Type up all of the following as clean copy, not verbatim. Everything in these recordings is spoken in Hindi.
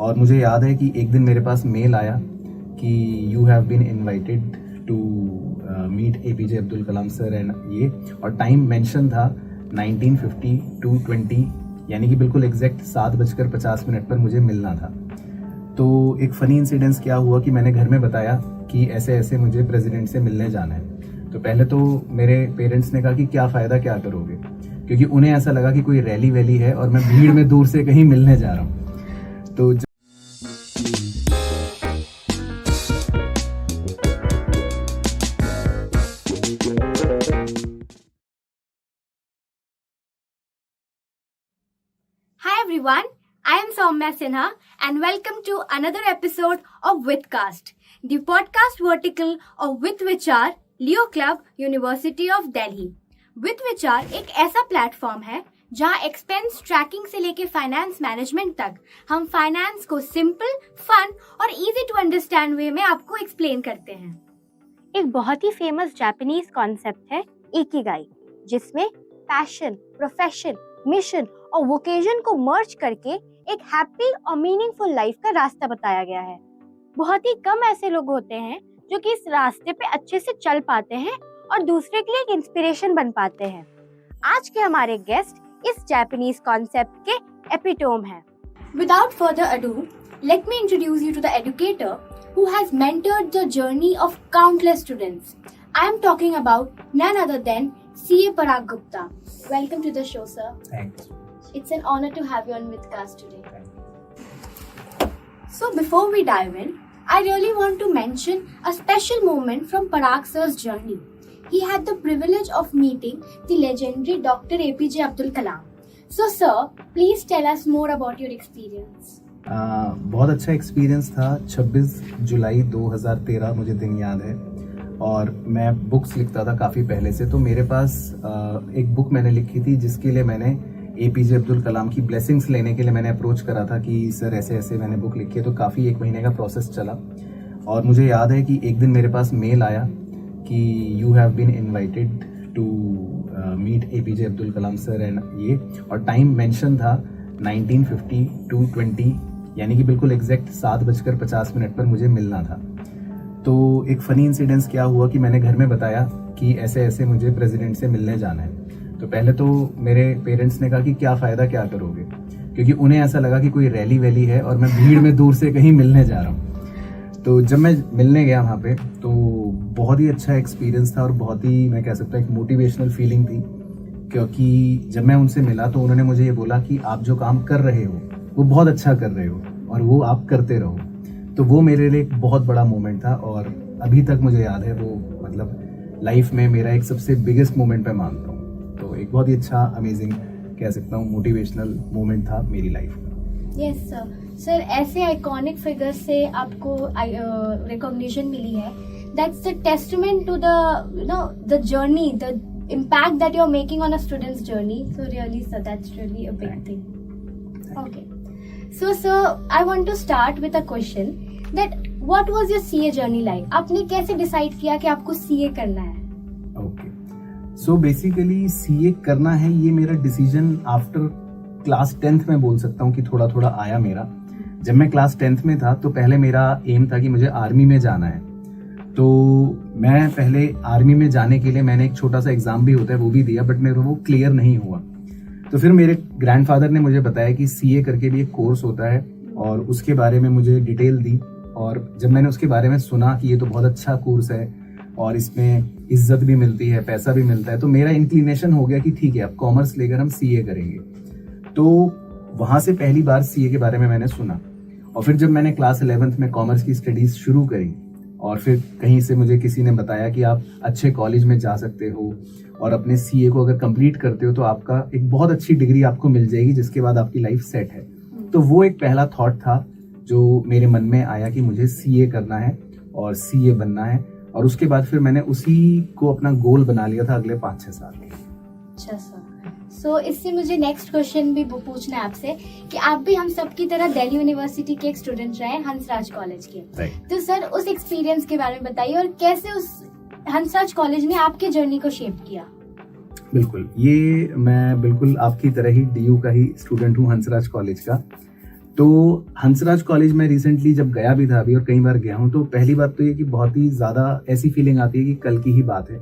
और मुझे याद है कि एक दिन मेरे पास मेल आया कि you have been invited to meet APJ Abdul Kalam sir and ये, और टाइम मेंशन था 1950 to 20, यानी कि बिल्कुल एग्जैक्ट 7:50 पर मुझे मिलना था। तो एक फ़नी इंसिडेंस क्या हुआ कि मैंने घर में बताया कि ऐसे ऐसे मुझे प्रेसिडेंट से मिलने जाना है। तो पहले तो मेरे पेरेंट्स ने कहा कि क्या फ़ायदा, क्या करोगे, क्योंकि उन्हें ऐसा लगा कि कोई रैली वैली है और मैं भीड़ में दूर से कहीं मिलने जा रहा हूँ। तो Hi everyone, I am Soumya Sinha and welcome to another episode of Withcast, the podcast vertical of With Vichar, Leo Club, University of Delhi. With Vichar एक ऐसा प्लेटफॉर्म है जहां एक्सपेंस ट्रैकिंग से लेके फाइनेंस मैनेजमेंट तक हम फाइनेंस को सिंपल, फन और इजी टू अंडरस्टैंड वे में आपको एक्सप्लेन करते हैं। एक बहुत ही फेमस जापानीज कॉन्सेप्ट है इकिगाई, जिसमें पैशन, प्रोफेशन, मिशन और वोकेशन को मर्ज करके एक हैप्पी और मीनिंगफुल लाइफ का रास्ता बताया गया है। बहुत ही कम ऐसे लोग होते हैं जो कि इस रास्ते पे अच्छे से चल पाते हैं और दूसरे के लिए एक इंस्पिरेशन बन पाते हैं। आज के हमारे गेस्ट इस जापानीज कॉन्सेप्ट के एपिटोम हैं। Without further ado, let me introduce you to the educator who has mentored the journey of countless students. I am talking about none other than CA Parag Gupta. Welcome to the show, sir. Thanks. It's an honor to have you on Withcast today. So before we dive in, I really want to mention a special moment from Parag sir's journey. He had the privilege of meeting the legendary Dr. APJ Abdul Kalam. So sir, please tell us more about your experience. बहुत अच्छा एक्सपीरियंस था। 26 जुलाई 2013 मुझे दिन याद है, और मैं बुक्स लिखता था काफ़ी पहले से। तो मेरे पास एक बुक मैंने लिखी थी जिसके लिए मैंने एपीजे अब्दुल कलाम की ब्लेसिंग्स लेने के लिए मैंने अप्रोच करा था कि सर ऐसे ऐसे मैंने बुक लिखी है। तो काफ़ी 1 महीने का प्रोसेस चला, और मुझे याद है कि एक दिन मेरे पास मेल आया कि you have been invited to meet APJ Abdul Kalam sir and ये, और टाइम मेंशन था 1950 to 20, यानी कि बिल्कुल एग्जैक्ट 7:50 पर मुझे मिलना था। तो एक फ़नी इंसिडेंस क्या हुआ कि मैंने घर में बताया कि ऐसे ऐसे मुझे प्रेसिडेंट से मिलने जाना है। तो पहले तो मेरे पेरेंट्स ने कहा कि क्या फ़ायदा, क्या करोगे, क्योंकि उन्हें ऐसा लगा कि कोई रैली वैली है और मैं भीड़ में दूर से कहीं मिलने जा रहा हूँ। तो जब मैं मिलने गया वहाँ पे, तो बहुत ही अच्छा एक्सपीरियंस था और बहुत ही, मैं कह सकता हूँ, एक मोटिवेशनल फीलिंग थी। क्योंकि जब मैं उनसे मिला तो उन्होंने मुझे ये बोला कि आप जो काम कर रहे हो वो बहुत अच्छा कर रहे हो और वो आप करते रहो। तो वो मेरे लिए एक बहुत बड़ा मोमेंट था, और अभी तक मुझे याद है वो, मतलब लाइफ में मेरा एक सबसे बिगेस्ट मोमेंट मैं मानता हूँ। तो एक बहुत ही अच्छा, अमेजिंग, कह सकता हूँ, मोटिवेशनल मोमेंट था मेरी लाइफ का। Yes sir. सर ऐसे आइकॉनिक फिगर से आपको रिकॉग्निशन मिली है, that's the testament to the journey, the impact that you're making on a student's journey. So really sir, that's really a big thing. Okay, so sir, I want to start with a question that what was your CA journey like? आपने कैसे डिसाइड किया कि आपको CA करना है? ओके, सो बेसिकली CA करना है, ये मेरा डिसीजन आफ्टर क्लास 10th में बोल सकता हूँ कि थोड़ा थोड़ा आया मेरा। जब मैं क्लास 10th में था तो पहले मेरा एम था कि मुझे आर्मी में जाना है। तो मैं पहले आर्मी में जाने के लिए मैंने एक छोटा सा एग्जाम भी होता है वो भी दिया, बट मेरे वो क्लियर नहीं हुआ। तो फिर मेरे ग्रैंडफादर ने मुझे बताया कि CA करके भी एक कोर्स होता है, और उसके बारे में मुझे डिटेल दी। और जब मैंने उसके बारे में सुना कि ये तो बहुत अच्छा कोर्स है और इसमें इज्जत भी मिलती है, पैसा भी मिलता है, तो मेरा इंक्लिनेशन हो गया कि ठीक है, अब कॉमर्स लेकर हम CA करेंगे। तो वहाँ से पहली बार CA के बारे में मैंने सुना, और फिर जब मैंने क्लास 11th में कॉमर्स की स्टडीज शुरू करी, और फिर कहीं से मुझे किसी ने बताया कि आप अच्छे कॉलेज में जा सकते हो और अपने CA को अगर कंप्लीट करते हो तो आपका एक बहुत अच्छी डिग्री आपको मिल जाएगी, जिसके बाद आपकी लाइफ सेट है। तो वो एक पहला थॉट था जो मेरे मन में आया कि मुझे CA करना है और CA बनना है, और उसके बाद फिर मैंने उसी को अपना गोल बना लिया था अगले 5-6 साल के। अच्छा सर, सो इससे मुझे नेक्स्ट क्वेश्चन भी पूछना है आपसे कि आप भी हम सब की तरह दिल्ली यूनिवर्सिटी के एक स्टूडेंट रहे, हंसराज कॉलेज के। तो सर उस एक्सपीरियंस के बारे में बताइए, और कैसे उस हंसराज कॉलेज ने आपके जर्नी को शेप किया। बिल्कुल, ये मैं बिल्कुल आपकी तरह ही DU का ही स्टूडेंट हूँ, हंसराज कॉलेज का। तो हंसराज कॉलेज में रिसेंटली जब गया भी था अभी, और कई बार गया हूँ, तो पहली बात तो ये कि बहुत ही ज़्यादा ऐसी फीलिंग आती है कि कल की ही बात है।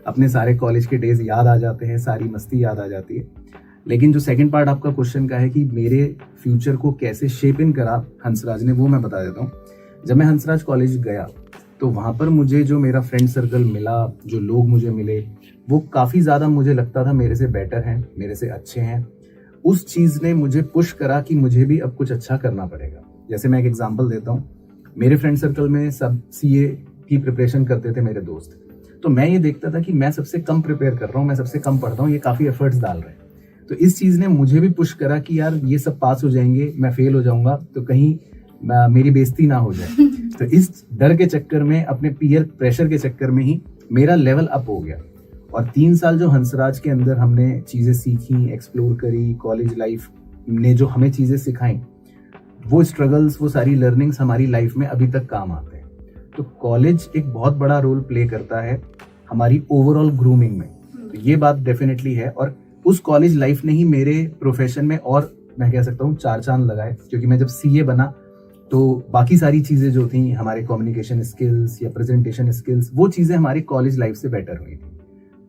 अपने सारे कॉलेज के डेज याद आ जाते हैं, सारी मस्ती याद आ जाती है। लेकिन जो सेकंड पार्ट आपका क्वेश्चन का है कि मेरे फ्यूचर को कैसे शेप इन करा हंसराज ने, वो मैं बता देता हूँ। जब मैं हंसराज कॉलेज गया तो वहाँ पर मुझे जो मेरा फ्रेंड सर्कल मिला, जो लोग मुझे मिले, वो काफ़ी ज़्यादा मुझे लगता था मेरे से बेटर हैं, मेरे से अच्छे हैं। उस चीज़ ने मुझे पुश करा कि मुझे भी अब कुछ अच्छा करना पड़ेगा। जैसे मैं एक एग्जांपल देता हूँ, मेरे फ्रेंड सर्कल में सब सीए की प्रिपरेशन करते थे मेरे दोस्त, तो मैं ये देखता था कि मैं सबसे कम प्रिपेयर कर रहा हूँ, मैं सबसे कम पढ़ता हूँ, ये काफ़ी एफर्ट्स डाल रहे हैं। तो इस चीज़ ने मुझे भी पुश करा कि यार ये सब पास हो जाएंगे, मैं फेल हो जाऊंगा तो कहीं मेरी बेइज्जती ना हो जाए। तो इस डर के चक्कर में, अपने पीयर प्रेशर के चक्कर में ही मेरा लेवल अप हो गया। और 3 साल जो हंसराज के अंदर हमने चीज़ें सीखी, एक्सप्लोर करी, कॉलेज लाइफ ने जो हमें चीज़ें सिखाई, वो स्ट्रगल्स, वो सारी लर्निंग्स हमारी लाइफ में अभी तक काम आते हैं। तो कॉलेज एक बहुत बड़ा रोल प्ले करता है हमारी ओवरऑल ग्रूमिंग में, तो ये बात डेफिनेटली है। और उस कॉलेज लाइफ ने ही मेरे प्रोफेशन में, और मैं कह सकता हूँ, 4 चांद लगाए, क्योंकि मैं जब सीए बना तो बाकी सारी चीज़ें जो थी, हमारे कम्युनिकेशन स्किल्स या प्रेजेंटेशन स्किल्स, वो चीज़ें हमारी कॉलेज लाइफ से बेटर हुई थी।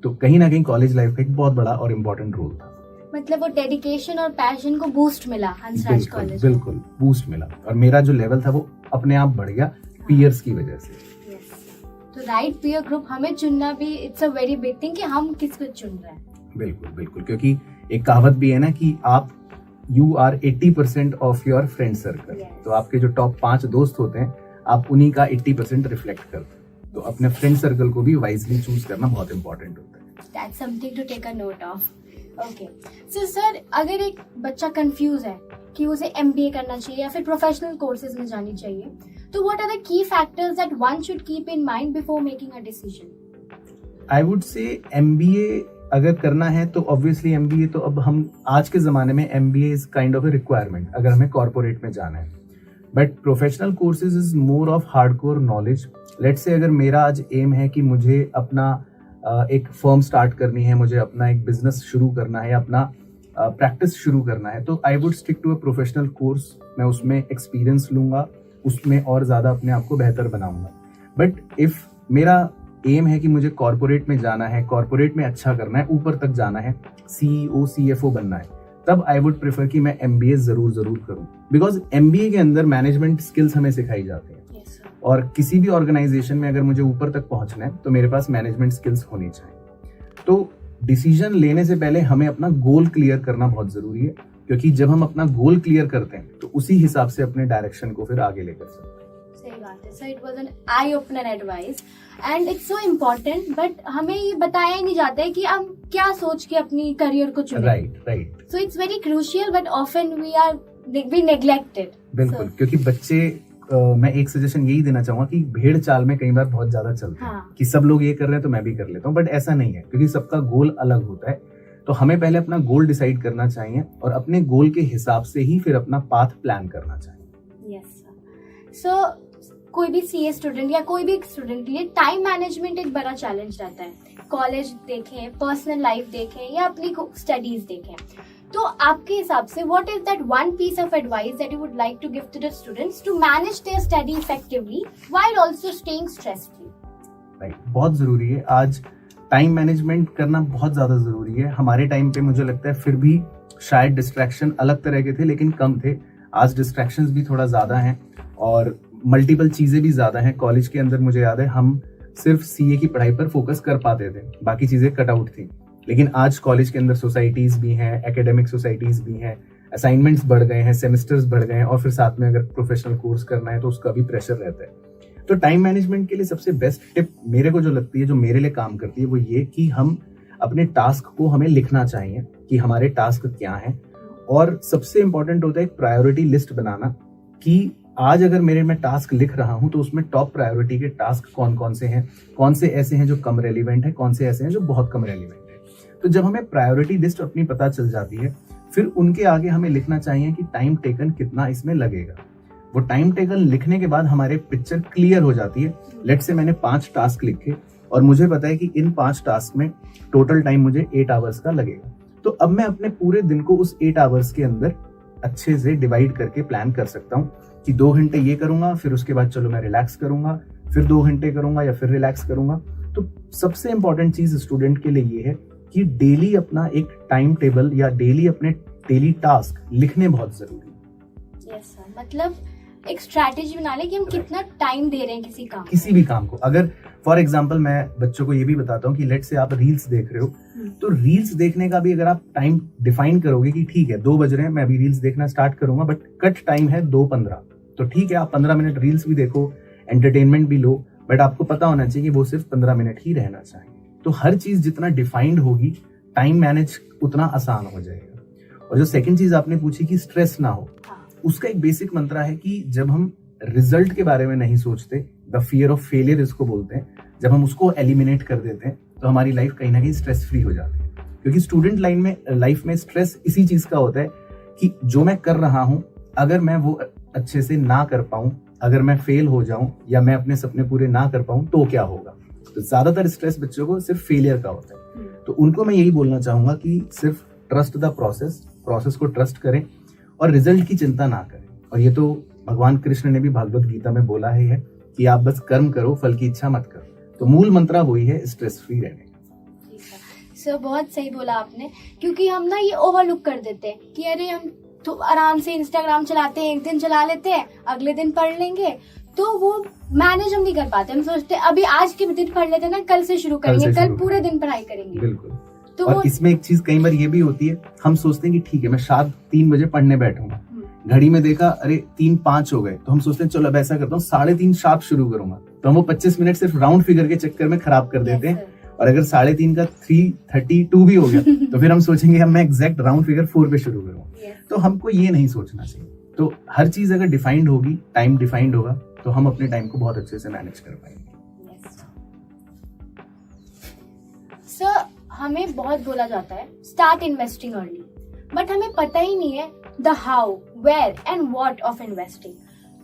तो कहीं ना कहीं कॉलेज लाइफ का एक बहुत बड़ा और इम्पोर्टेंट रोल था। मतलब वो डेडिकेशन और पैशन को बूस्ट मिला हंसराज कॉलेज। बिल्कुल बूस्ट मिला, और मेरा जो लेवल था वो अपने आप बढ़ गया पीयर्स की वजह से। तो राइट पीयर ग्रुप हमें चुनना भी it's a very big thing, कि हम किसको चुन रहे हैं। बिल्कुल, क्योंकि एक कहावत भी है ना कि आप you are 80% of your friend circle. तो आपके जो टॉप 5 दोस्त होते हैं, आप उन्हीं का 80% रिफ्लेक्ट करते हैं। तो अपने फ्रेंड सर्कल को भी वाइजली चूज करना बहुत इंपॉर्टेंट होता है। That's something to take a note of. Okay. So sir, अगर एक बच्चा कंफ्यूज है कि उसे MBA करना चाहिए या फिर प्रोफेशनल कोर्सेज में जानी चाहिए, तो what are the key factors that one should keep in mind before making a decision? I would say MBA अगर करना है तो ऑब्वियसली MBA तो अब हम आज के ज़माने में MBA is kind of A requirement अगर हमें कॉर्पोरेट में जाना है। But professional courses is more of hardcore knowledge. Let's say अगर मेरा आज एम है कि मुझे अपना एक फर्म स्टार्ट करनी है, मुझे अपना एक बिजनेस शुरू करना है, अपना प्रैक्टिस शुरू करना है, तो I would stick to a professional course. मैं उसमें एक्सपीरियंस लूँगा, उसमें और ज़्यादा अपने आप को बेहतर बनाऊँगा। बट इफ़ मेरा एम है कि मुझे कॉर्पोरेट में जाना है, कॉर्पोरेट में अच्छा करना है, ऊपर तक जाना है, CEO CFO बनना है, तब आई वुड प्रेफर कि मैं MBA जरूर करूं। बिकॉज MBA के अंदर मैनेजमेंट स्किल्स हमें सिखाई जाती हैं। और किसी भी ऑर्गेनाइजेशन में अगर मुझे ऊपर तक पहुंचना है तो मेरे पास मैनेजमेंट स्किल्स होनी चाहिए। तो डिसीजन लेने से पहले हमें अपना गोल क्लियर करना बहुत जरूरी है, क्योंकि जब हम अपना गोल क्लियर करते हैं तो उसी हिसाब से अपने डायरेक्शन को फिर आगे लेकर चलते हैं। सही बात है। So it was an eye opener advice and it's so important, but हमें ये बताया ही नहीं जाता है कि हम क्या सोच के अपनी करियर को चुने। Right. So it's very crucial but often we neglected. बिल्कुल, क्योंकि बच्चे मैं एक सजेशन यही देना चाहूंगा कि भेड़ चाल में कई बार बहुत ज्यादा चलते हैं कि सब लोग ये कर रहे हैं तो मैं भी कर लेता हूँ, बट ऐसा नहीं है, क्योंकि सबका गोल अलग होता है। तो हमें पहले अपना गोल डिसाइड करना चाहिए और अपने गोल के हिसाब से ही फिर अपना पाथ प्लान करना चाहिए। यस सो कोई भी सीए स्टूडेंट या कोई भी स्टूडेंट के लिए टाइम मैनेजमेंट एक बड़ा चैलेंज रहता है। कॉलेज देखें, पर्सनल लाइफ देखें या अपनी स्टडीज देखें, तो आपके हिसाब से what is that one piece of advice that you would like to give to the students to manage their study effectively while also staying stress free? Right, बहुत जरूरी है। आज टाइम मैनेजमेंट करना बहुत ज्यादा जरूरी है। हमारे टाइम पे मुझे लगता है फिर भी शायद डिस्ट्रैक्शन अलग तरह के थे लेकिन कम थे। आज डिस्ट्रैक्शंस भी थोड़ा ज्यादा हैं और मल्टीपल चीजें भी ज्यादा हैं। कॉलेज के अंदर मुझे याद है हम सिर्फ सीए की पढ़ाई पर फोकस कर पाते थे, बाकी चीजें कट आउट थी। लेकिन आज कॉलेज के अंदर सोसाइटीज भी हैं, एकेडमिक सोसाइटीज भी हैं, असाइनमेंट्स बढ़ गए हैं, सेमेस्टर्स बढ़ गए हैं और फिर साथ में अगर प्रोफेशनल कोर्स करना है तो उसका भी प्रेशर रहता है। तो टाइम मैनेजमेंट के लिए सबसे बेस्ट टिप मेरे को जो लगती है, जो मेरे लिए काम करती है, वो ये कि हम अपने टास्क को हमें लिखना चाहिए कि हमारे टास्क क्या हैं। और सबसे इंपॉर्टेंट होता है एक प्रायोरिटी लिस्ट बनाना कि आज अगर मेरे में टास्क लिख रहा हूं तो उसमें टॉप प्रायोरिटी के टास्क कौन कौन से हैं, कौन से ऐसे हैं जो कम रेलिवेंट है, कौन से ऐसे हैं जो बहुत कम रेलिवेंट है। तो जब हमें प्रायोरिटी लिस्ट अपनी पता चल जाती है फिर उनके आगे हमें लिखना चाहिए कि टाइम टेकन कितना इसमें लगेगा। वो टाइम टेकन लिखने के बाद हमारे पिक्चर क्लियर हो जाती है। लेट्स से मैंने 5 टास्क लिखे और मुझे पता है कि इन 5 टास्क में टोटल टाइम मुझे 8 आवर्स का लगेगा। तो अब मैं अपने पूरे दिन को उस 8 आवर्स के अंदर अच्छे से डिवाइड करके प्लान कर सकता हूँ कि 2 घंटे ये करूंगा, फिर उसके बाद चलो मैं रिलैक्स करूंगा, फिर 2 घंटे करूंगा या फिर रिलैक्स करूंगा। तो सबसे इंपॉर्टेंट चीज स्टूडेंट के लिए ये है कि डेली अपना एक टाइम टेबल या डेली अपने डेली टास्क लिखने बहुत जरूरी है। यस सर, मतलब एक स्ट्रैटेजी बना ले कि हम कितना टाइम दे रहे हैं किसी भी काम को। अगर फॉर एग्जाम्पल मैं बच्चों को ये भी बताता हूँ कि लेट से आप रील्स देख रहे हो, तो रील्स देखने का भी अगर आप टाइम डिफाइन करोगे कि ठीक है 2 बज रहे हैं, मैं अभी रील्स देखना स्टार्ट करूंगा, बट कट टाइम है 2:15, तो ठीक है आप 15 मिनट रील्स भी देखो, एंटरटेनमेंट भी लो, बट आपको पता होना चाहिए कि वो सिर्फ 15 मिनट ही रहना चाहिए। तो हर चीज जितना डिफाइंड होगी, टाइम मैनेज उतना आसान हो जाएगा। और जो सेकंड चीज आपने पूछी कि स्ट्रेस ना हो, उसका एक बेसिक मंत्र है कि जब हम रिजल्ट के बारे में नहीं सोचते, द फियर ऑफ फेलियर इसको बोलते हैं, जब हम उसको एलिमिनेट कर देते हैं तो हमारी लाइफ कहीं ना कहीं स्ट्रेस फ्री हो जाती है। क्योंकि स्टूडेंट लाइफ में स्ट्रेस इसी चीज का होता है कि जो मैं कर रहा हूं, अगर मैं वो अच्छे से ना कर पाऊं, अगर मैं फेल हो जाऊं या मैं अपने सपने पूरे ना कर पाऊं तो क्या होगा। तो ज्यादातर स्ट्रेस बच्चों को सिर्फ फेलियर का होता है। तो उनको मैं यही बोलना चाहूंगा कि सिर्फ ट्रस्ट द प्रोसेस को ट्रस्ट करें और रिजल्ट की चिंता ना करें। और ये तो भगवान कृष्ण ने भी भागवत गीता में बोला है कि आप बस कर्म करो, फल की इच्छा मत करो। तो मूल मंत्र वही है, स्ट्रेस फ्री रहने का। सर बहुत सही बोला आपने, क्योंकि हम ना ये ओवरलुक कर देते हैं कि अरे हम तो आराम से इंस्टाग्राम चलाते हैं, एक दिन चला लेते हैं, अगले दिन पढ़ लेंगे, तो वो मैनेज हम नहीं कर पाते। हम सोचते हैं अभी आज के दिन पढ़ लेते हैं ना, कल से शुरू करेंगे, कल पूरे दिन पढ़ाई करेंगे। बिल्कुल। तो और इसमें एक चीज कई बार ये भी होती है, हम सोचते हैं कि ठीक है मैं शायद 3 बजे पढ़ने बैठूंगा, घड़ी में देखा अरे 3:05 हो गए, तो हम सोचते हैं चलो अब ऐसा करता हूँ 3:30 शार्प शुरू करूंगा। तो हम वो 25 मिनट सिर्फ राउंड फिगर के चक्कर में खराब कर देते हैं। और अगर 3:30 का 3:32 भी हो गया तो फिर हम सोचेंगे अब मैं एग्जैक्ट राउंड फिगर 4 पे शुरू करूंगा। तो हमको ये नहीं सोचना चाहिए। तो हर चीज अगर डिफाइंड होगी, टाइम डिफाइंड होगा, तो हम अपने टाइम को बहुत अच्छे से मैनेज कर पाएंगे। सर हमें बहुत बोला जाता है स्टार्ट इन्वेस्टिंग अर्ली, बट हमें पता ही नहीं है the how, where and what of investing.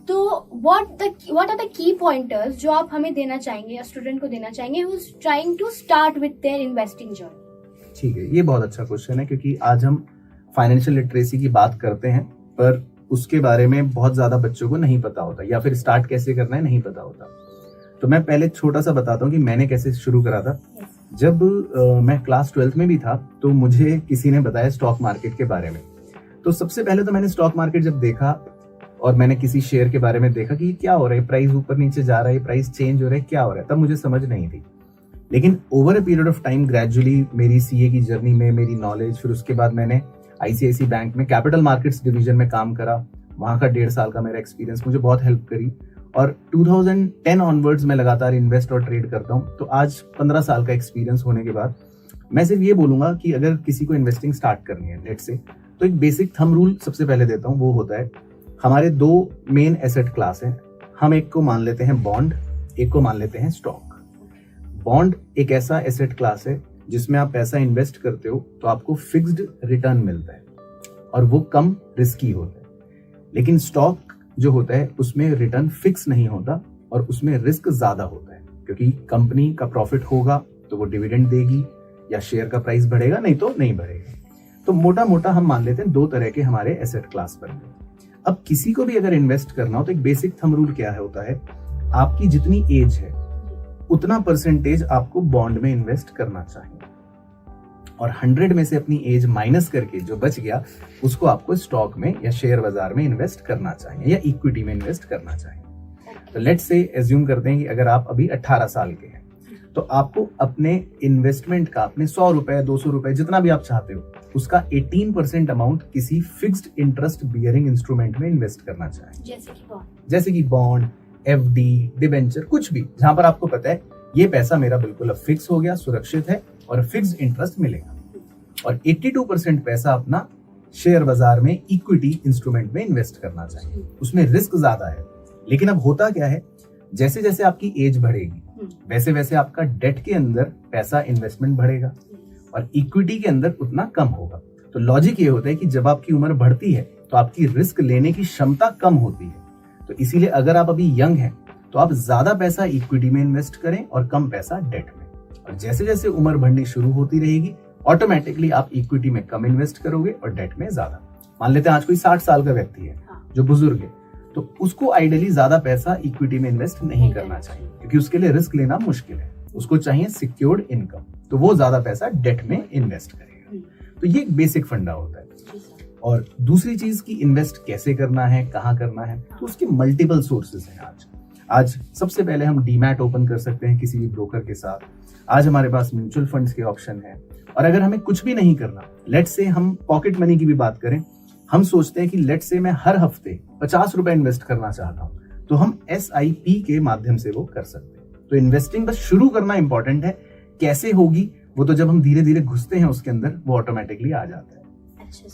तो what are the key pointers जो आप हमें देना चाहेंगे या स्टूडेंट को देना चाहेंगे who is trying to start with their investing journey? ठीक है, ये बहुत अच्छा क्वेश्चन है, क्योंकि आज हम फाइनेंशियल लिटरेसी की बात करते हैं, पर उसके बारे में बहुत ज्यादा बच्चों को नहीं पता होता, या फिर स्टार्ट कैसे करना है नहीं पता होता। तो मैं पहले छोटा सा बताता हूँ कि मैंने कैसे शुरू करा था। जब मैं क्लास 12th में भी था, तो मुझे किसी ने बताया स्टॉक मार्केट के बारे में। तो सबसे पहले तो मैंने स्टॉक मार्केट जब देखा और मैंने किसी शेयर के बारे में देखा कि क्या हो रहा है, प्राइस ऊपर नीचे जा रहा है, प्राइस चेंज हो रहा है, क्या हो रहा है, तब मुझे समझ नहीं थी। लेकिन over a period of time gradually मेरी सीए की जर्नी में मेरी नॉलेज, फिर उसके बाद मैंने आईसीआईसी बैंक में कैपिटल मार्केट्स डिवीजन में काम करा, वहां का 1.5 साल का मेरा एक्सपीरियंस मुझे बहुत हेल्प करी। और 2010 ऑनवर्ड्स मैं लगातार इन्वेस्ट और ट्रेड करता हूँ। तो आज 15 साल का एक्सपीरियंस होने के बाद मैं सिर्फ ये बोलूंगा कि अगर किसी को इन्वेस्टिंग स्टार्ट करनी है लेट से, तो एक बेसिक थंब रूल सबसे पहले देता हूँ। वो होता है, हमारे 2 मेन एसेट क्लास हैं। हम एक को मान लेते हैं बॉन्ड, एक को मान लेते हैं स्टॉक। बॉन्ड एक ऐसा एसेट क्लास है जिसमें आप पैसा इन्वेस्ट करते हो तो आपको फिक्स्ड रिटर्न मिलता है और वो कम रिस्की होता है। लेकिन स्टॉक जो होता है उसमें रिटर्न फिक्स नहीं होता और उसमें रिस्क ज्यादा होता है, क्योंकि कंपनी का प्रॉफिट होगा तो वो डिविडेंड देगी या शेयर का प्राइस बढ़ेगा, नहीं तो नहीं बढ़ेगा। तो मोटा मोटा हम मान लेते हैं 2 तरह के हमारे एसेट क्लास बन गए। अब किसी को भी अगर इन्वेस्ट करना हो तो एक बेसिक थंब रूल क्या है होता है, आपकी जितनी एज है उतना परसेंटेज आपको बॉन्ड में इन्वेस्ट करना चाहिए, और 100 में से अपनी एज माइनस करके जो बच गया उसको आपको स्टॉक में या शेयर बाजार में इन्वेस्ट करना चाहिए या इक्विटी में इन्वेस्ट करना चाहिए। तो लेट्स से एज्यूम करते हैं कि अगर आप अभी 18 साल के हैं, तो आपको अपने इन्वेस्टमेंट का, अपने 100 रुपए 200 रुपए जितना भी आप चाहते हो, उसका 18% अमाउंट किसी फिक्स्ड इंटरेस्ट बियरिंग इंस्ट्रूमेंट में इन्वेस्ट करना चाहिए, जैसे कि बॉन्ड, एफडी, डिबेंचर, कुछ भी जहां पर आपको पता है ये पैसा मेरा बिल्कुल अब फिक्स हो गया, सुरक्षित है और फिक्स्ड इंटरेस्ट मिलेगा। और 82% पैसा अपना शेयर बाजार में इक्विटी इंस्ट्रूमेंट में इन्वेस्ट करना चाहिए। उसमें रिस्क ज्यादा है, लेकिन अब होता क्या है, जैसे जैसे आपकी एज बढ़ेगी वैसे वैसे आपका डेट के अंदर पैसा इन्वेस्टमेंट बढ़ेगा और इक्विटी के अंदर उतना कम होगा। तो लॉजिक ये होता है कि जब आपकी उम्र बढ़ती है तो आपकी रिस्क लेने की क्षमता कम होती है। तो इसीलिए अगर आप अभी यंग हैं तो आप ज्यादा पैसा इक्विटी में इन्वेस्ट करें और कम पैसा डेट में। और जैसे जैसे उम्र बढ़नी शुरू होती रहेगी ऑटोमेटिकली आप इक्विटी में कम इन्वेस्ट करोगे और डेट में ज्यादा। मान लेते हैं आज कोई 60 साल का व्यक्ति है जो बुजुर्ग है, तो उसको आइडियली ज्यादा पैसा इक्विटी में इन्वेस्ट नहीं करना चाहिए, क्योंकि उसके लिए रिस्क लेना मुश्किल है। उसको चाहिए सिक्योर्ड इनकम, तो वो ज्यादा पैसा डेट में इन्वेस्ट करेगा। तो ये एक बेसिक फंडा होता है। और दूसरी चीज की इन्वेस्ट कैसे करना है, कहाँ करना है, तो उसके मल्टीपल सोर्सेज हैं। आज सबसे पहले हम डीमैट ओपन कर सकते हैं किसी भी ब्रोकर के साथ। आज हमारे पास म्यूचुअल फंड्स के ऑप्शन है। और अगर हमें कुछ भी नहीं करना, लेट्स से हम पॉकेट मनी की भी बात करें, हम सोचते हैं कि लेट्स से मैं हर हफ्ते 50 रुपए इन्वेस्ट करना चाहता हूं, तो हम SIP के माध्यम से वो कर सकते हैं। तो इन्वेस्टिंग बस शुरू करना इंपॉर्टेंट है, कैसे होगी वो तो जब हम धीरे धीरे घुसते हैं उसके अंदर वो ऑटोमेटिकली आ जाता है। अच्छा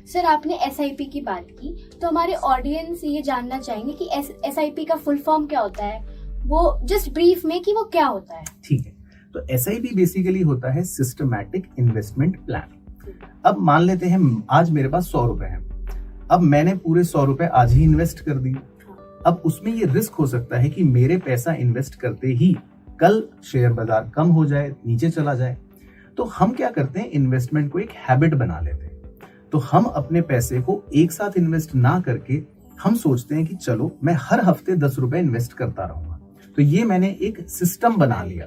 सर, आपने SIP की बात की, तो हमारे ऑडियंस ये जानना चाहेंगे कि SIP का फुल फॉर्म क्या होता है, वो जस्ट ब्रीफ में कि वो क्या होता है। ठीक है, तो SIP बेसिकली होता है सिस्टमैटिक इन्वेस्टमेंट प्लान। अब मान लेते हैं आज मेरे पास 100 रुपए हैं, अब मैंने पूरे 100 रुपए आज ही इन्वेस्ट कर दिए। अब उसमें ये रिस्क हो सकता है कि मेरे पैसा इन्वेस्ट करते ही कल शेयर बाजार कम हो जाए, नीचे चला जाए। तो हम क्या करते हैं, इन्वेस्टमेंट को एक हैबिट बना लेते हैं। तो हम अपने पैसे को एक साथ इन्वेस्ट ना करके हम सोचते हैं कि चलो मैं हर हफ्ते 10 रुपए इन्वेस्ट करता रहूंगा। तो ये मैंने एक सिस्टम बना लिया,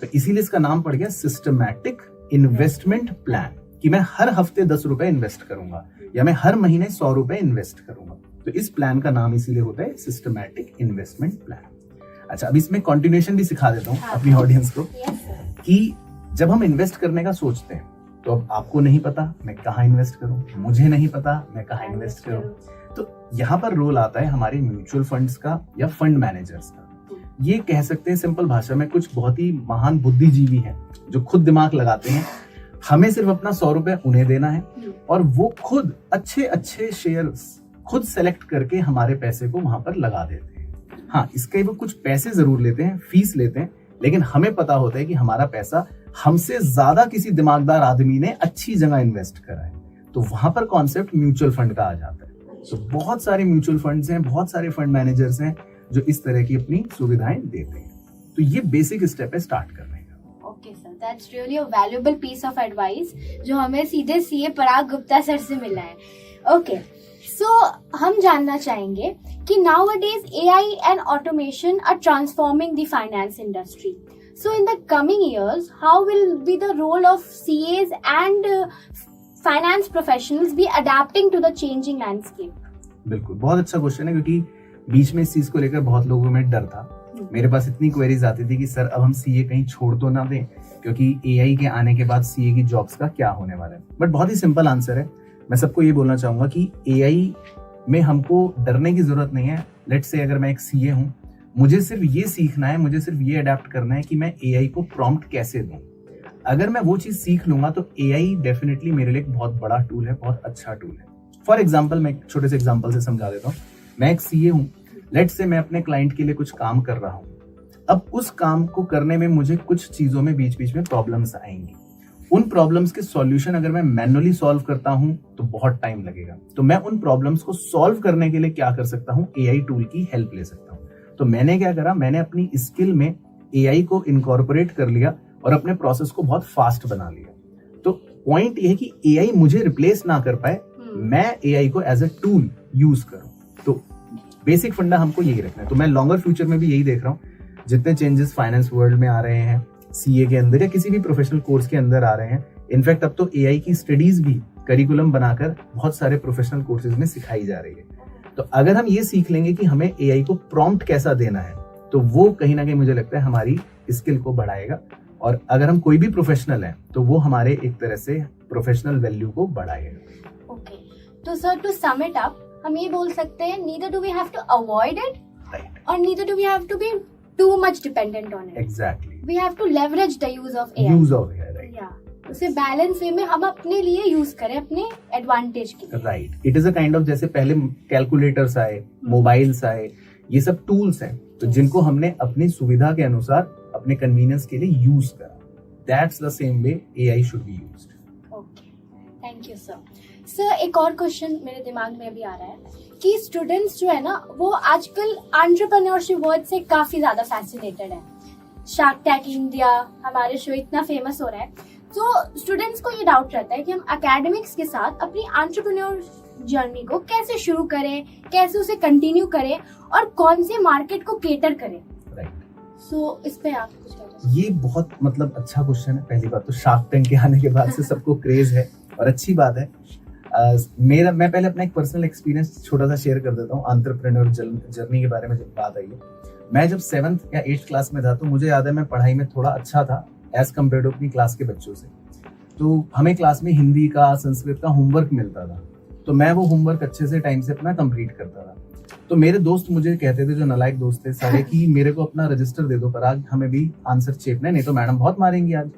तो इसीलिए इसका नाम पड़ गया सिस्टमैटिक इन्वेस्टमेंट प्लान, कि मैं हर हफ्ते 10 रुपए इन्वेस्ट करूंगा या मैं हर महीने 100 रुपए इन्वेस्ट करूंगा। तो इस प्लान का नाम इसीलिए होता है सिस्टमैटिक इन्वेस्टमेंट प्लान। अच्छा, अब इसमें कंटिन्यूएशन भी सिखा देता हूँ अपनी ऑडियंस को कि जब हम इन्वेस्ट करने का सोचते हैं तो अब आपको नहीं पता मैं कहाँ इन्वेस्ट करूं, मुझे नहीं पता मैं कहाँ इन्वेस्ट करूं, तो यहाँ पर रोल आता है हमारे म्यूचुअल फंड्स का या फंड मैनेजर्स का। ये कह सकते हैं सिंपल भाषा में कुछ बहुत ही महान बुद्धिजीवी हैं जो खुद दिमाग लगाते हैं। हमें सिर्फ अपना 100 रुपए उन्हें देना है और वो खुद अच्छे अच्छे शेयर्स खुद सेलेक्ट करके हमारे पैसे को वहां पर लगा देते हैं। हाँ, इसके वो कुछ पैसे जरूर लेते हैं, फीस लेते हैं, लेकिन हमें पता होता है कि हमारा पैसा हमसे ज्यादा किसी दिमागदार आदमी ने अच्छी जगह इन्वेस्ट करा है। तो वहां पर कॉन्सेप्ट म्यूचुअल फंड का आ जाता है। तो बहुत सारे म्यूचुअल फंड्स हैं, बहुत सारे फंड मैनेजर्स हैं जो इस तरह की अपनी सुविधाएं देते हैं। तो ये बेसिक स्टेप है स्टार्ट करने का। Okay sir, that's really a valuable piece of advice जो हमें सीधे CA पराग गुप्ता सर से मिला है। ओके, सो हम जानना चाहेंगे कि nowadays AI and automation are transforming the finance industry. So in the coming years, how will be the role of CAs and finance professionals be adapting to the changing landscape? बिल्कुल, बहुत अच्छा क्वेश्चन है, क्योंकि बीच में इस चीज को लेकर बहुत लोगों में डर था। मेरे पास इतनी क्वेरीज आती थी कि सर अब हम CA कहीं छोड़ तो ना दें, क्योंकि AI के आने के बाद CA की जॉब्स का क्या होने वाला है। बट बहुत ही सिंपल आंसर है। मैं सबको ये बोलना चाहूंगा कि AI में हमको डरने की जरूरत नहीं है। लेट्स से अगर मैं एक CA हूँ, मुझे सिर्फ ये सीखना है, मुझे सिर्फ ये अडेप्ट करना है कि मैं AI को प्रॉम्प्ट कैसे दूं। अगर मैं वो चीज सीख लूंगा तो AI डेफिनेटली मेरे लिए एक बहुत बड़ा टूल है, बहुत अच्छा टूल है। फॉर एग्जाम्पल, मैं एक छोटे से एग्जाम्पल से समझा देता हूँ। मैं एक CA हूँ, लेट्स से मैं अपने क्लाइंट के लिए कुछ काम कर रहा हूँ। अब उस काम को करने में मुझे कुछ चीजों में बीच बीच में प्रॉब्लम्स आएंगी। उन प्रॉब्लम्स के सॉल्यूशन अगर मैं मैन्युअली सॉल्व करता हूं तो बहुत टाइम लगेगा। तो मैं उन प्रॉब्लम्स को सॉल्व करने के लिए क्या कर सकता हूं, AI टूल की हेल्प ले सकता हूं। तो मैंने क्या करा, मैंने अपनी स्किल में AI को इनकॉर्पोरेट कर लिया और अपने प्रोसेस को बहुत फास्ट बना लिया। तो पॉइंट ये है कि AI मुझे रिप्लेस ना कर पाए, मैं AI को एज ए टूल यूज करूं। तो बेसिक फंडा हमको यही रखना है। तो मैं लॉन्गर फ्यूचर में भी यही देख रहा हूँ, जितने चेंजेस फाइनेंस वर्ल्ड में आ रहे हैं, CA के अंदर या किसी भी प्रोफेशनल कोर्स के अंदर आ रहे हैं। इनफैक्ट अब तो AI की स्टडीज भी करिकुलम बनाकर बहुत सारे प्रोफेशनल कोर्सेज में सिखाई जा रही है। तो अगर हम ये सीख लेंगे कि हमें AI को प्रॉम्प्ट कैसा देना है, तो वो कहीं ना कहीं मुझे लगता है हमारी स्किल को बढ़ाएगा। और अगर हम कोई भी प्रोफेशनल है तो वो हमारे एक तरह से प्रोफेशनल वैल्यू को बढ़ाएगा। ओके, तो sir to sum it up, हम ये बोल सकते हैं neither do we have to avoid it और neither do we have to be too much dependent on it. Exactly. We have to leverage the use of AI. Use of AI, right? Yeah. उसे बैलेंस वे में हम अपने लिए यूज करें, अपने एडवांटेज के लिए। Right, it is a kind of, जैसे पहले कैलकुलेटर्स आए, मोबाइल्स आए, ये सब टूल्स हैं तो जिनको हमने अपनी सुविधा के अनुसार अपने कन्वीनियंस के लिए यूज करा। That's the same way AI should be used. Okay, thank you sir. Sir एक और क्वेश्चन मेरे दिमाग में अभी आ रहा है कि स्टूडेंट्स जो है ना वो आजकल एंटरप्रेन्योरशिप वर्ड से काफी ज्यादा फैसिनेटेड है। शार्क टैंक इंडिया हमारे शो इतना फेमस हो रहा है, तो स्टूडेंट्स को ये डाउट रहता है कि हम एकेडमिक्स के साथ अपनी एंटरप्रेन्योर जर्नी को कैसे शुरू करें, कैसे उसे कंटिन्यू करें और कौन से मार्केट को केटर करें? राइट। सो इस पे आप कुछ कहना? ये बहुत मतलब अच्छा क्वेश्चन है। पहली बात तो शार्क टैंक के आने के बाद से सबको क्रेज है और अच्छी बात है। मैं पहले अपना एक पर्सनल एक्सपीरियंस छोटा सा शेयर कर देता हूँ एंटरप्रेन्योर जर्नी के बारे में। जब बात आई है, मैं जब 7th या 8th क्लास में था तो मुझे याद है मैं पढ़ाई में थोड़ा अच्छा था एज कम्पेयर टू अपनी क्लास के बच्चों से। तो हमें क्लास में हिंदी का, संस्कृत का होमवर्क मिलता था, तो मैं वो होमवर्क अच्छे से टाइम से अपना कंप्लीट करता था। तो मेरे दोस्त मुझे कहते थे, जो नालायक दोस्त थे सारे, कि मेरे को अपना रजिस्टर दे दो पराग, हमें भी आंसर चेपना है, नहीं तो मैडम बहुत मारेंगी आज।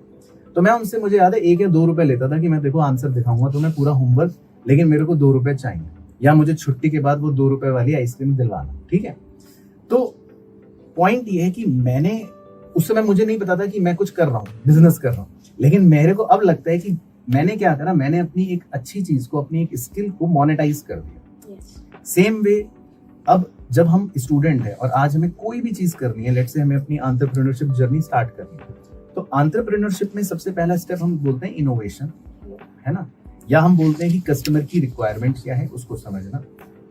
तो मैं उनसे, मुझे याद है, 1 या 2 रुपए लेता था कि मैं देखो आंसर दिखाऊंगा तो मैं पूरा होमवर्क, लेकिन मेरे को 2 रुपए चाहिए, या मुझे छुट्टी के बाद वो 2 रुपए वाली आइसक्रीम दिलवाना। ठीक है। तो पॉइंट ये है कि मैंने उस समय, मुझे नहीं पता था कि मैं कुछ कर रहा हूँ, बिजनेस कर रहा हूँ, लेकिन मेरे को अब लगता है कि मैंने क्या करा, मैंने अपनी एक अच्छी चीज को, अपनी एक स्किल को मोनेटाइज कर दिया। सेम वे अब जब हम स्टूडेंट है और आज हमें कोई भी चीज करनी है, लेट्स से हमें अपनी एंटरप्रेन्योरशिप जर्नी स्टार्ट करनी है, तो एंटरप्रेन्योरशिप में सबसे पहला स्टेप हम बोलते हैं इनोवेशन, है ना, या हम बोलते हैं कि कस्टमर की रिक्वायरमेंट क्या है उसको समझना,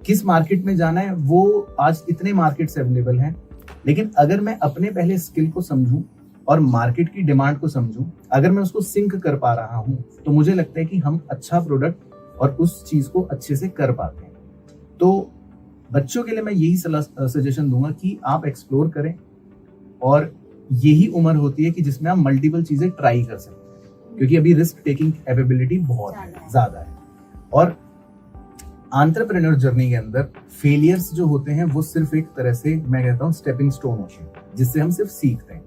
किस मार्केट में जाना है। वो आज इतने मार्केट्स अवेलेबल हैं, लेकिन अगर मैं अपने पहले स्किल को समझूं और मार्केट की डिमांड को समझूं, अगर मैं उसको सिंक कर पा रहा हूं, तो मुझे लगता है कि हम अच्छा प्रोडक्ट और उस चीज को अच्छे से कर पाते हैं। तो बच्चों के लिए मैं यही सजेशन दूंगा कि आप एक्सप्लोर करें, और यही उम्र होती है कि जिसमें आप मल्टीपल चीजें ट्राई कर सकते हैं, क्योंकि अभी रिस्क टेकिंग एबिलिटी बहुत ज्यादा है। और एंटरप्रेन्योर जर्नी के अंदर फेलियर्स जो होते हैं वो सिर्फ एक तरह से, मैं कहता हूँ, स्टेपिंग स्टोन होते हैं, जिससे हम सिर्फ सीखते हैं।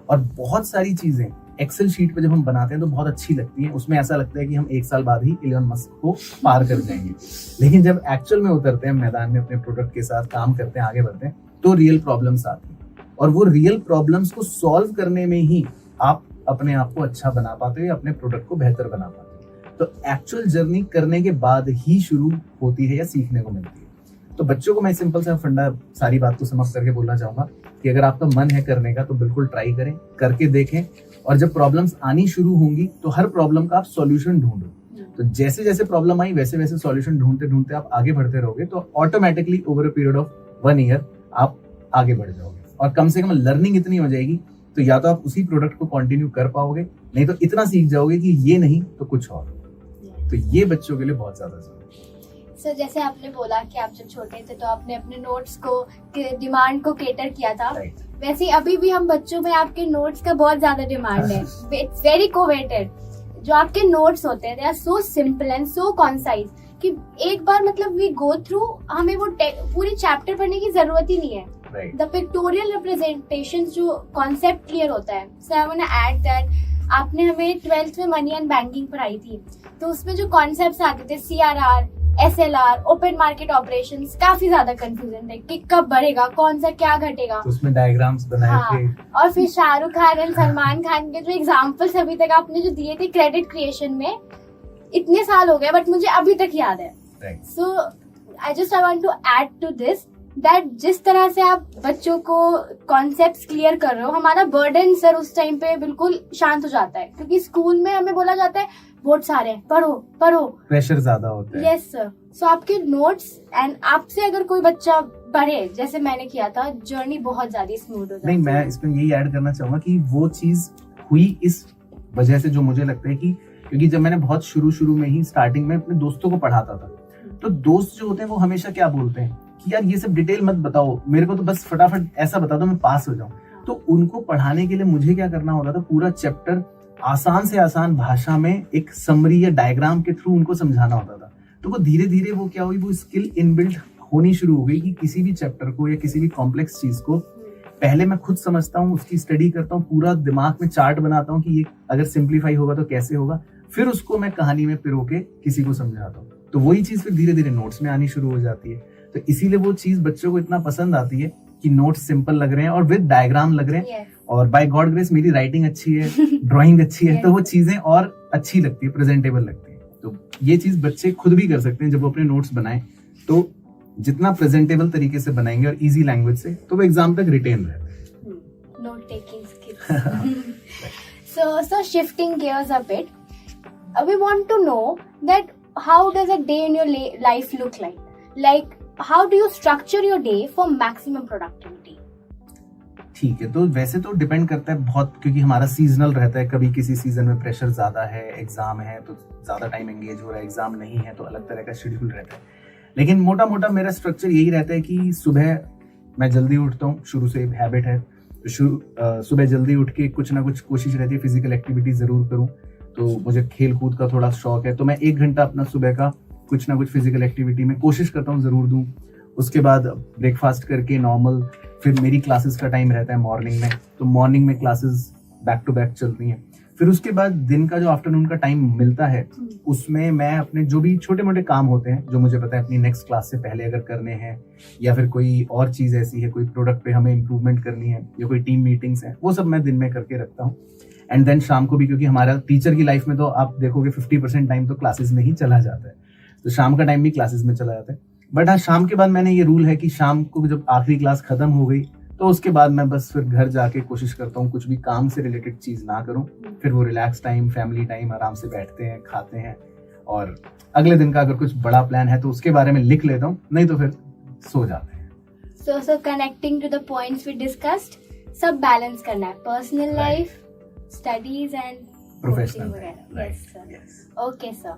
और बहुत सारी चीजें एक्सेल शीट पे जब हम बनाते हैं तो बहुत अच्छी लगती हैं, उसमें ऐसा लगता है कि हम 1 साल बाद ही इलॉन मस्क को पार कर जाएंगे, लेकिन जब एक्चुअल में उतरते हैं मैदान में, अपने प्रोडक्ट के साथ काम करते हैं, आगे बढ़ते हैं, तो रियल प्रॉब्लम्स आती हैं, और वो रियल प्रॉब्लम्स को सॉल्व करने में ही आप अपने आप को अच्छा बना पाते हो या अपने प्रोडक्ट को बेहतर बना पाते हो। तो एक्चुअल जर्नी करने के बाद ही शुरू होती है या सीखने को मिलती है। तो बच्चों को मैं सिंपल सा फंडा, सारी बात को समाप्त करके बोलना चाहूंगा कि अगर आपका मन है करने का तो बिल्कुल ट्राई करें, करके देखें, और जब प्रॉब्लम्स आनी शुरू होंगी तो हर प्रॉब्लम का आप सॉल्यूशन ढूंढो। तो जैसे जैसे प्रॉब्लम आई वैसे वैसे सॉल्यूशन ढूंढते ढूंढते आप आगे बढ़ते रहोगे, तो automatically over a period of 1 year आप आगे बढ़ जाओगे, और कम से कम लर्निंग इतनी हो जाएगी, तो या तो आप उसी प्रोडक्ट को कंटिन्यू कर पाओगे, नहीं तो इतना सीख जाओगे कि ये नहीं तो कुछ और। तो ये बच्चों के लिए बहुत ज्यादा जरूरी है। सर, जैसे आपने बोला कि आप जब छोटे थे तो आपने अपने नोट्स को, डिमांड को केटर किया था, वैसे ही अभी भी हम बच्चों में आपके नोट्स का बहुत ज्यादा डिमांड है। It's very coveted. जो आपके नोट्स होते हैं, they are so simple and so concise कि एक बार मतलब वी गो थ्रू, हमें वो पूरी चैप्टर पढ़ने की जरूरत ही नहीं है। द पिक्टोरियल रिप्रेजेंटेशन, जो कॉन्सेप्ट क्लियर होता है। So I want to add that आपने हमें 12th में मनी एंड बैंकिंग पढ़ाई थी, तो उसमें जो कॉन्सेप्ट्स आते थे, CRR, SLR, open market operations, काफी ज्यादा कंफ्यूजन है कि कब बढ़ेगा, कौन सा क्या घटेगा, तो उसमें डायग्राम्स बनाए थे। और फिर शाहरुख खान और सलमान खान के जो एग्जांपल्स अभी तक आपने जो दिए थे क्रेडिट क्रिएशन में, इतने साल हो गए बट मुझे अभी तक याद है। So I want to add to this that जिस तरह से आप बच्चों को कॉन्सेप्ट्स क्लियर कर रहे हो, हमारा बर्डन सर उस टाइम पे बिल्कुल शांत हो जाता है, क्योंकि स्कूल में हमें बोला जाता है बोर्ड्स आ रहे हैं, पढ़ो पढ़ो, प्रेशर ज्यादा होता है। Yes sir. सो आपके नोट्स एंड आपसे अगर कोई बच्चा पढ़े जैसे मैंने किया था, जर्नी बहुत ज्यादा स्मूथ हो जाती है। नहीं, मैं इसमें यही ऐड करना चाहूंगा कि वो चीज हुई इस वजह से, जो मुझे लगता है कि क्योंकि जब मैंने बहुत शुरू में ही स्टार्टिंग में अपने दोस्तों को पढ़ाता था, तो दोस्त जो होते हैं वो हमेशा क्या बोलते हैं कि यार ये सब डिटेल मत बताओ, मेरे को तो बस फटाफट ऐसा बता दो मैं पास हो जाऊं। तो उनको पढ़ाने के लिए मुझे क्या करना होता था, पूरा चैप्टर आसान से आसान भाषा में एक समरी या डायग्राम के थ्रू उनको समझाना होता था। तो वो धीरे धीरे वो क्या हुई, वो स्किल इनबिल्ट होनी शुरू हो गई कि किसी भी चैप्टर को या किसी भी कॉम्प्लेक्स चीज को पहले मैं खुद समझता हूँ, उसकी स्टडी करता हूँ, पूरा दिमाग में चार्ट बनाता हूँ कि ये अगर सिंप्लीफाई होगा तो कैसे होगा, फिर उसको मैं कहानी में पिरो के किसी को समझाता हूँ। तो वही चीज फिर धीरे धीरे नोट्स में आनी शुरू हो जाती है। तो इसीलिए वो चीज बच्चों को इतना पसंद आती है कि नोट्स सिंपल लग रहे हैं और विद डायग्राम लग रहे हैं। और बाय गॉड ग्रेस मेरी राइटिंग अच्छी है, ड्राइंग अच्छी है, तो वो चीजें और अच्छी लगती है, प्रेजेंटेबल लगती है। तो ये चीज बच्चे खुद भी कर सकते हैं जब वो अपने नोट्स बनाएं, तो जितना प्रेजेंटेबल तरीके से बनाएंगे और इजी लैंग्वेज से, तो वो एग्जाम तक रिटेन रहते हैं। Note taking skills. So shifting gears a bit, we want to know that how does a day in your life look like? Like, how do you structure your day for maximum productivity? ठीक है, तो वैसे तो डिपेंड करता है बहुत, क्योंकि हमारा सीजनल रहता है। कभी किसी सीजन में प्रेशर ज्यादा है, एग्जाम है तो ज्यादा टाइम एंगेज हो रहा है, एग्जाम नहीं है तो अलग तरह का शेड्यूल रहता है। लेकिन मोटा मोटा मेरा स्ट्रक्चर यही रहता है कि सुबह मैं जल्दी उठता हूँ, शुरू से हैबिट है। तो सुबह जल्दी उठ के कुछ ना कुछ कोशिश रहती है फिजिकल एक्टिविटी जरूर करूँ। तो मुझे खेल कूद का थोड़ा शौक है, तो मैं 1 घंटा अपना सुबह का कुछ ना कुछ फिजिकल एक्टिविटी में कोशिश करता हूँ जरूर दूँ। उसके बाद ब्रेकफास्ट करके नॉर्मल, फिर मेरी क्लासेस का टाइम रहता है मॉर्निंग में, तो मॉर्निंग में क्लासेस बैक टू बैक चलती हैं। फिर उसके बाद दिन का जो आफ्टरनून का टाइम मिलता है उसमें मैं अपने जो भी छोटे मोटे काम होते हैं जो मुझे पता है अपनी नेक्स्ट क्लास से पहले अगर करने हैं, या फिर कोई और चीज ऐसी है, कोई प्रोडक्ट पे हमें इम्प्रूवमेंट करनी है, या कोई टीम मीटिंग्स हैं, वो सब मैं दिन में करके रखता हूँ। एंड देन शाम को भी, क्योंकि हमारा टीचर की लाइफ में तो आप देखोगे 50% टाइम तो क्लासेस में ही चला जाता है, तो शाम का टाइम भी क्लासेस में चला जाता है। बट हाँ, शाम के बाद मैंने ये रूल है कि शाम को जब आखिरी क्लास खत्म हो गई तो उसके बाद मैं बस फिर घर जाके कोशिश करता हूँ कुछ भी काम से रिलेटेड चीज ना करूँ। फिर वो रिलैक्स टाइम, फैमिली टाइम, आराम से बैठते हैं, खाते हैं, और अगले दिन का अगर कुछ बड़ा प्लान है तो उसके बारे में लिख लेता हूँ, नहीं तो फिर सो जाते हैं। So connecting to the points we discussed, सब बैलेंस करना है, personal life, studies and professional. Yes, sir. Okay, sir.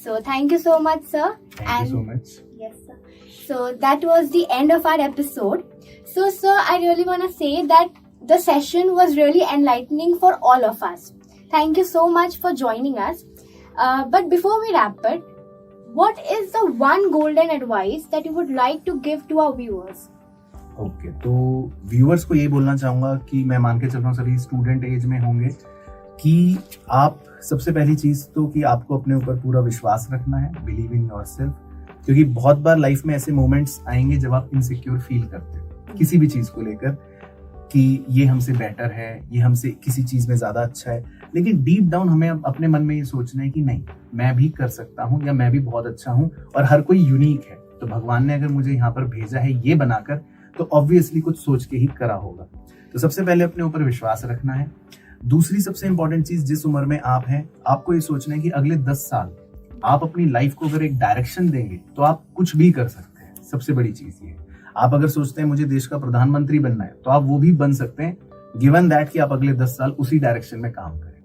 So thank you so much, sir. Thank you so much. Yes, sir. So that was the end of our episode. So, sir, I really want to say that the session was really enlightening for all of us. Thank you so much for joining us. But before we wrap it, what is the one golden advice that you would like to give to our viewers? Okay, तो व्यूअर्स को यही बोलना चाहूंगा कि मैं मान के चल रहा हूँ सभी स्टूडेंट एज में होंगे, कि आप सबसे पहली चीज तो कि आपको अपने ऊपर पूरा विश्वास रखना है, बिलीव इन योरसेल्फ। क्योंकि बहुत बार लाइफ में ऐसे मोमेंट्स आएंगे जब आप इनसिक्योर फील करते हो किसी भी चीज को लेकर, कि ये हमसे बेटर है, ये हमसे किसी चीज में ज्यादा अच्छा है। लेकिन डीप डाउन हमें अपने मन में ये सोचना है कि नहीं, मैं भी कर सकता हूँ, या मैं भी बहुत अच्छा हूँ, और हर कोई यूनिक है। तो भगवान ने अगर मुझे यहाँ पर भेजा है ये बनाकर, तो ऑब्वियसली कुछ सोच के ही करा होगा। तो सबसे पहले अपने ऊपर विश्वास रखना है। दूसरी सबसे इंपॉर्टेंट चीज, जिस उम्र में आप हैं, आपको ये सोचना है कि अगले 10 साल आप अपनी लाइफ को अगर एक डायरेक्शन देंगे तो आप कुछ भी कर सकते हैं। सबसे बड़ी चीज ये, आप अगर सोचते हैं मुझे देश का प्रधानमंत्री बनना है, तो आप वो भी बन सकते हैं, गिवन दैट कि आप अगले 10 साल उसी डायरेक्शन में काम करें।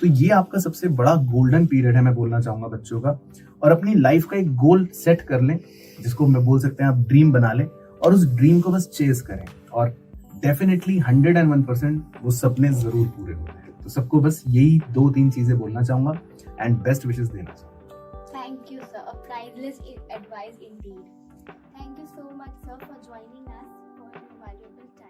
तो ये आपका सबसे बड़ा गोल्डन पीरियड है, मैं बोलना चाहूंगा बच्चों का। और अपनी लाइफ का एक गोल सेट कर लें, जिसको मैं बोल सकते हैं आप ड्रीम बना लें, और उस ड्रीम को बस चेस करें, और डेफिनेटली 101% वो सपने जरूर पूरे होते हैं। तो सबको बस यही 2-3 चीजें बोलना चाहूंगा एंड बेस्ट विशेस देना चाहूंगा। Thank you, sir. A priceless advice indeed. Thank you so much, sir, for joining us for your valuable time.